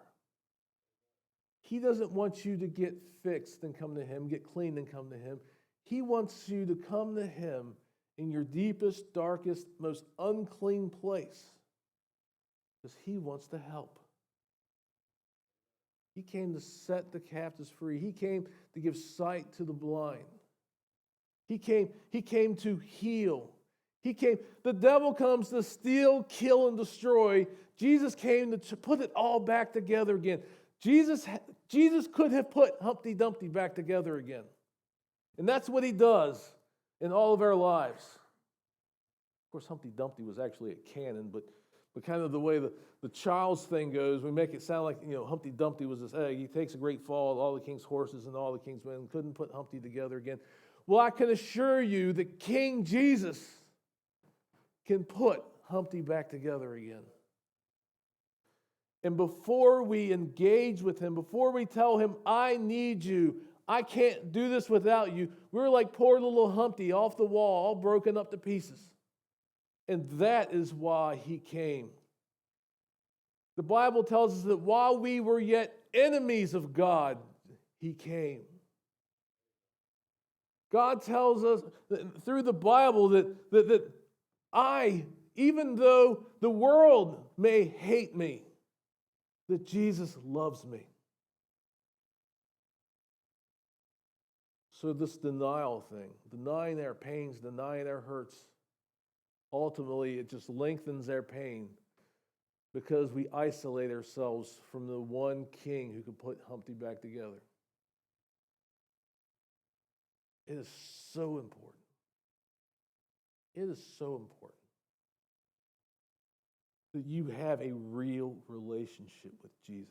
He doesn't want you to get fixed and come to him, get clean and come to him. He wants you to come to him in your deepest, darkest, most unclean place because he wants to help. He came to set the captives free. He came to give sight to the blind. He came to heal. The devil comes to steal, kill, and destroy. Jesus came to put it all back together again. Jesus could have put Humpty Dumpty back together again. And that's what he does in all of our lives. Of course, Humpty Dumpty was actually a canon, but kind of the way the child's thing goes, we make it sound like, Humpty Dumpty was this egg. He takes a great fall, all the king's horses and all the king's men couldn't put Humpty together again. Well, I can assure you that King Jesus can put Humpty back together again. And before we engage with him, before we tell him, I need you, I can't do this without you, we're like poor little Humpty off the wall, all broken up to pieces. And that is why he came. The Bible tells us that while we were yet enemies of God, he came. God tells us through the Bible that I, even though the world may hate me, that Jesus loves me. So this denial thing, denying our pains, denying our hurts, ultimately it just lengthens their pain because we isolate ourselves from the one King who can put Humpty back together. It is so important. It is so important that you have a real relationship with Jesus.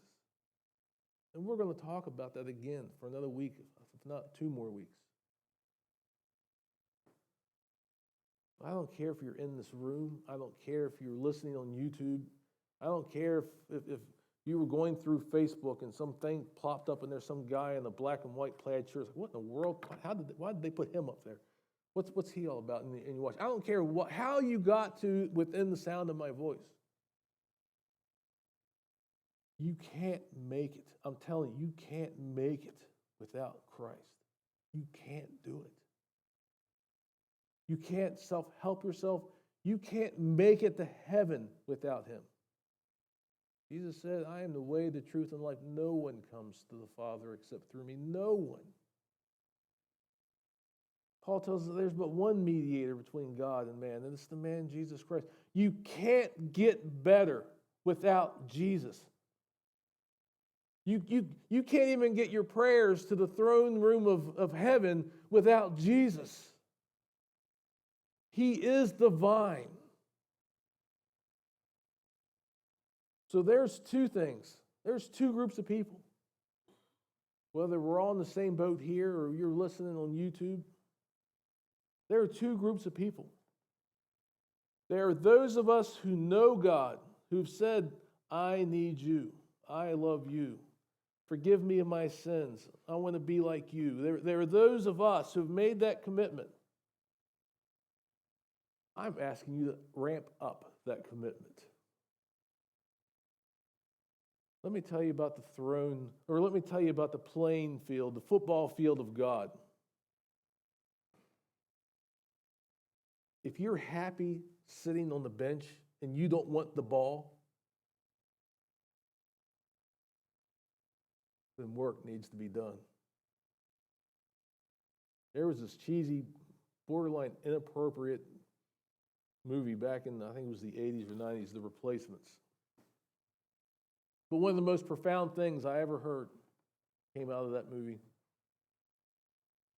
And we're going to talk about that again for another week, if not 2 more weeks. I don't care if you're in this room. I don't care if you're listening on YouTube. I don't care if you were going through Facebook and something plopped up and there's some guy in a black and white plaid shirt. Like, what in the world? Why did they put him up there? What's he all about? And you watch. I don't care how you got to within the sound of my voice. You can't make it. I'm telling you, you can't make it without Christ. You can't do it. You can't self-help yourself. You can't make it to heaven without him. Jesus said, I am the way, the truth, and life. No one comes to the Father except through me. No one. Paul tells us there's but one mediator between God and man, and it's the man Jesus Christ. You can't get better without Jesus. You can't even get your prayers to the throne room of heaven without Jesus. He is the vine. So there's 2 things. There's 2 groups of people. Whether we're all in the same boat here or you're listening on YouTube, there are 2 groups of people. There are those of us who know God, who've said, I need you. I love you. Forgive me of my sins. I want to be like you. There are those of us who've made that commitment. I'm asking you to ramp up that commitment. Let me tell you about the throne, or let me tell you about the playing field, the football field of God. If you're happy sitting on the bench and you don't want the ball, then work needs to be done. There was this cheesy, borderline inappropriate movie back in, I think it was the 80s or 90s, The Replacements. But one of the most profound things I ever heard came out of that movie.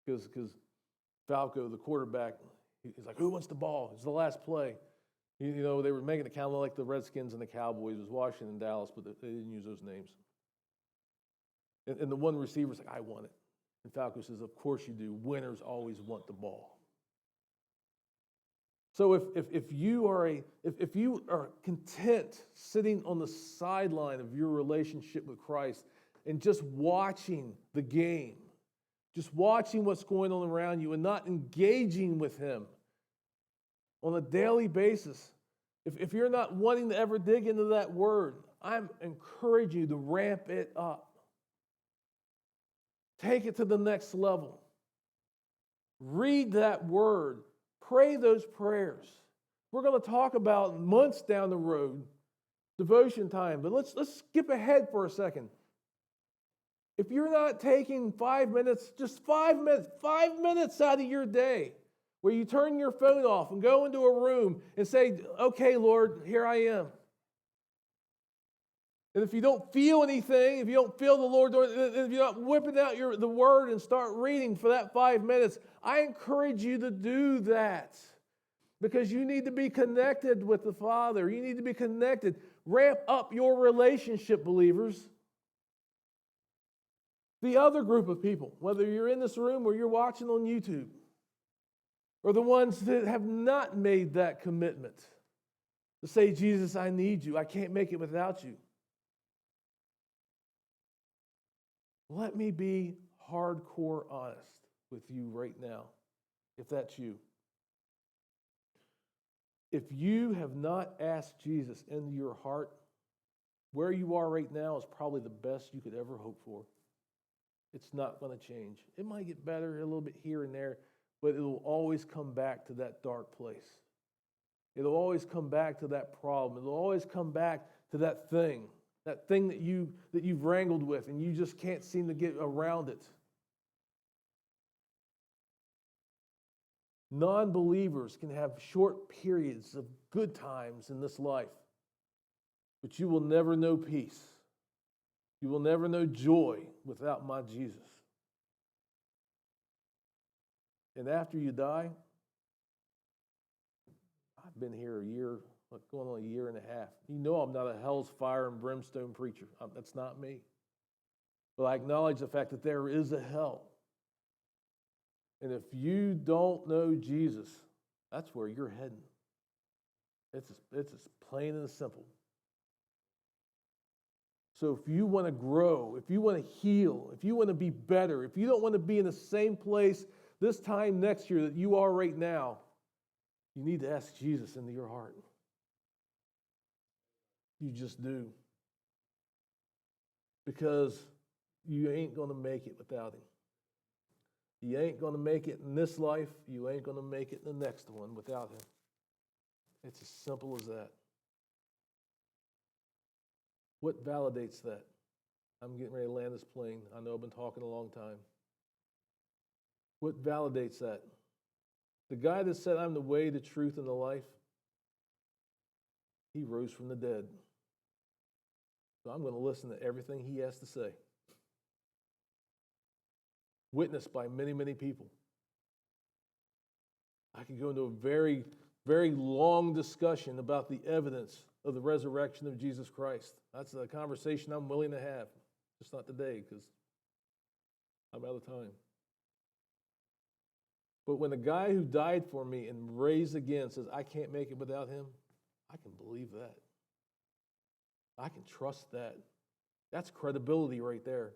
Because Falco, the quarterback, he's like, who wants the ball? It's the last play. You know, they were making it kind of like the Redskins and the Cowboys. It was Washington and Dallas, but they didn't use those names. And the one receiver's like, I want it. And Falco says, of course you do. Winners always want the ball. So if you are content sitting on the sideline of your relationship with Christ and just watching the game, just watching what's going on around you and not engaging with him on a daily basis, if you're not wanting to ever dig into that word, I'm encouraging you to ramp it up. Take it to the next level. Read that word. Pray those prayers. We're going to talk about months down the road, devotion time, but let's skip ahead for a second. If you're not taking 5 minutes, just 5 minutes out of your day, where you turn your phone off and go into a room and say, okay, Lord, here I am. And if you don't feel anything, if you don't feel the Lord, if you're not whipping out the word and start reading for that 5 minutes, I encourage you to do that. Because you need to be connected with the Father. You need to be connected. Ramp up your relationship, believers. The other group of people, whether you're in this room or you're watching on YouTube, are the ones that have not made that commitment to say, Jesus, I need you. I can't make it without you. Let me be hardcore honest with you right now, if that's you. If you have not asked Jesus into your heart, where you are right now is probably the best you could ever hope for. It's not going to change. It might get better a little bit here and there, but it will always come back to that dark place. It'll always come back to that problem. It'll always come back to that thing that you've wrangled with and you just can't seem to get around it. Non-believers can have short periods of good times in this life, but you will never know peace. You will never know joy without my Jesus. And after you die, I've been here a year, going on a year and a half. You know I'm not a hell's fire and brimstone preacher. That's not me. But I acknowledge the fact that there is a hell. And if you don't know Jesus, that's where you're heading. It's as plain and simple. So if you want to grow, if you want to heal, if you want to be better, if you don't want to be in the same place this time next year that you are right now, you need to ask Jesus into your heart. You just do. Because you ain't going to make it without him. You ain't going to make it in this life. You ain't going to make it in the next one without him. It's as simple as that. What validates that? I'm getting ready to land this plane. I know I've been talking a long time. What validates that? The guy that said, I'm the way, the truth, and the life, he rose from the dead. So I'm going to listen to everything he has to say. Witnessed by many, many people. I could go into a very, very long discussion about the evidence of the resurrection of Jesus Christ. That's a conversation I'm willing to have. Just not today, because I'm out of time. But when a guy who died for me and raised again says, I can't make it without him, I can believe that. I can trust that. That's credibility right there.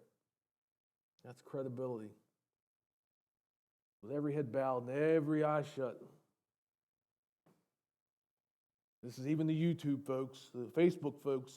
That's credibility. With every head bowed and every eye shut. This is even the YouTube folks, the Facebook folks.